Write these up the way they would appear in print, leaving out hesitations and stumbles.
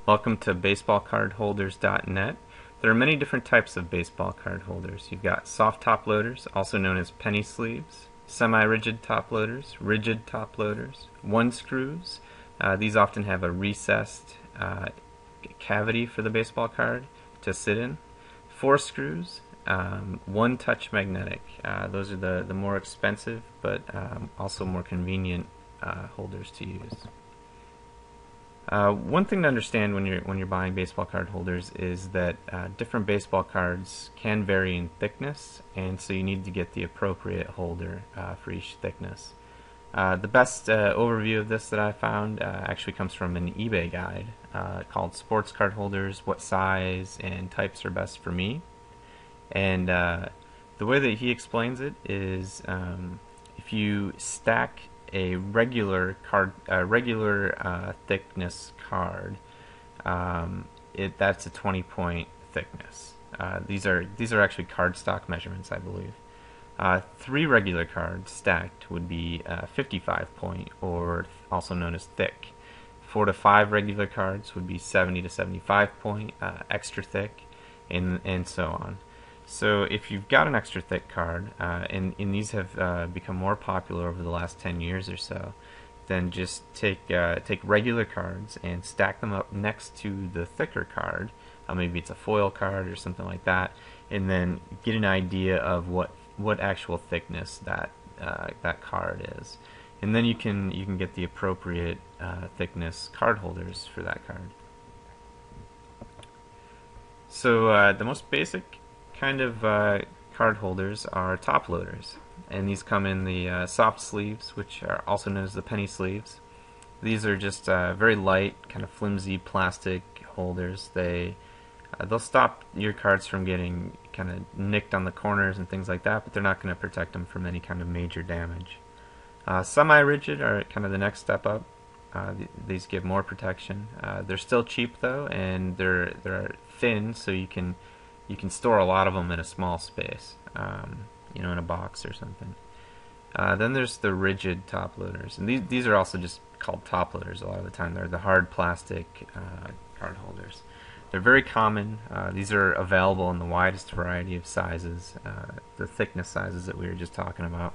Welcome to baseballcardholders.net. There are many different types of baseball card holders. You've got soft top loaders, also known as penny sleeves, semi-rigid top loaders, rigid top loaders, one screws. These often have a recessed cavity for the baseball card to sit in. Four screws, one touch magnetic. Those are the more expensive but also more convenient holders to use. One thing to understand when you're buying baseball card holders is that different baseball cards can vary in thickness, and so you need to get the appropriate holder for each thickness. The best overview of this that I found actually comes from an eBay guide called Sports Card Holders: What Size and Types Are Best for Me. And the way that he explains it is if you stack a regular thickness card, that's a 20-point thickness. These are actually cardstock measurements, I believe. Three regular cards stacked would be 55-point, or also known as thick. 4 to 5 regular cards would be 70 to 75-point, extra thick, and so on. So if you've got an extra thick card, and these have become more popular over the last 10 years or so, then just take regular cards and stack them up next to the thicker card. Maybe it's a foil card or something like that, and then get an idea of what actual thickness that card is, and then you can get the appropriate thickness card holders for that card. So the most basic kind of card holders are top loaders, and these come in the soft sleeves, which are also known as the penny sleeves. These are just very light, kind of flimsy plastic holders. They'll stop your cards from getting kind of nicked on the corners and things like that, but they're not going to protect them from any kind of major damage. Semi-rigid are kind of the next step up. These give more protection. They're still cheap though, and they're thin, so you can store a lot of them in a small space, in a box or something. Then there's the rigid top loaders, and these are also just called top loaders a lot of the time. They're the hard plastic card holders. They're very common. These are available in the widest variety of sizes, the thickness sizes that we were just talking about.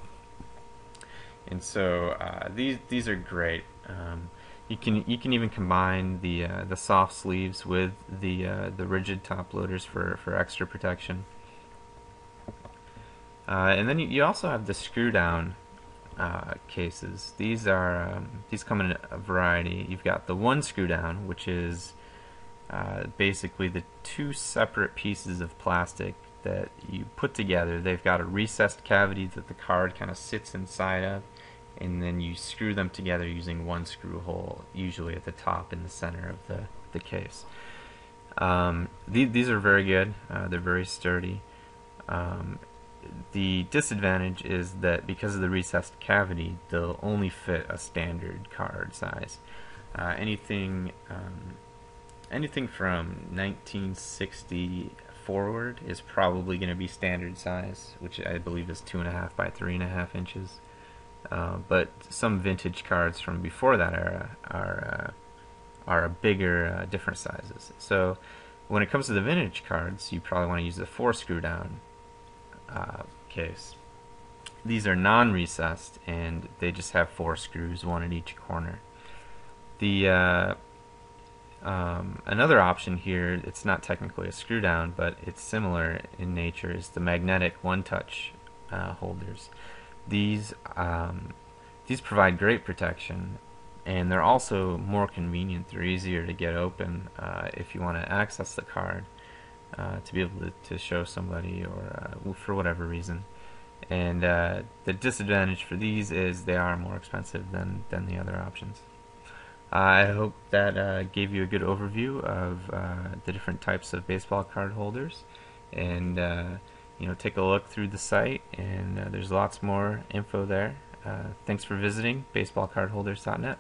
And so these are great. You can even combine the soft sleeves with the rigid top loaders for extra protection. And then you also have the screw down cases. These come in a variety. You've got the one screw down, which is basically the two separate pieces of plastic that you put together. They've got a recessed cavity that the card kind of sits inside of, and then you screw them together using one screw hole, usually at the top in the center of the case. These are very good. They're very sturdy. The disadvantage is that because of the recessed cavity, they'll only fit a standard card size. Anything from 1960 forward is probably going to be standard size, which I believe is 2.5 by 3.5 inches. But some vintage cards from before that era are bigger, different sizes. So when it comes to the vintage cards, you probably want to use the 4 screw down case. These are non-recessed, and they just have 4 screws, one at each corner. Another option here, it's not technically a screw down, but it's similar in nature, is the magnetic one-touch holders. These provide great protection, and they're also more convenient. They're easier to get open if you want to access the card to be able to show somebody or for whatever reason. And the disadvantage for these is they are more expensive than the other options. I hope that gave you a good overview of the different types of baseball card holders, and take a look through the site, and there's lots more info there. Thanks for visiting baseballcardholders.net.